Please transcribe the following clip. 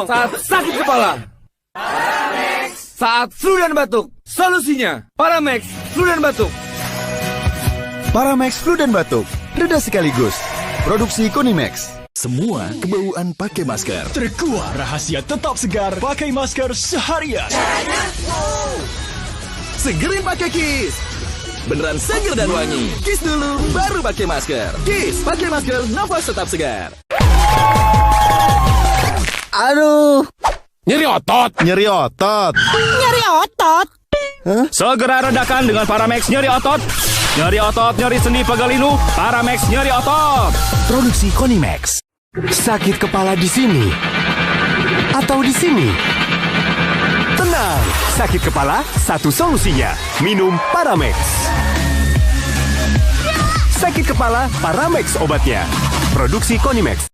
dong saat sakit kepala. Saat flu dan batuk, solusinya Paramex Flu dan Batuk. Paramex Flu dan Batuk, reda sekaligus. Produksi Konimex. Semua kebauan pakai masker. Terkuat rahasia tetap segar pakai masker seharian. Segerin pakai Kiss. Beneran seger dan wangi. Kiss dulu, baru pakai masker. Kiss, pakai masker, nafas tetap segar. Aduh, Nyeri otot. nyeri otot. Segera redakan dengan Paramex nyeri otot. Nyeri otot, nyeri sendi, pegal linu. Paramex nyeri otot. Produksi Konimex. Sakit kepala di sini atau di sini? Tenang, sakit kepala satu solusinya. Minum Paramex. Sakit kepala, Paramex obatnya. Produksi Konimex.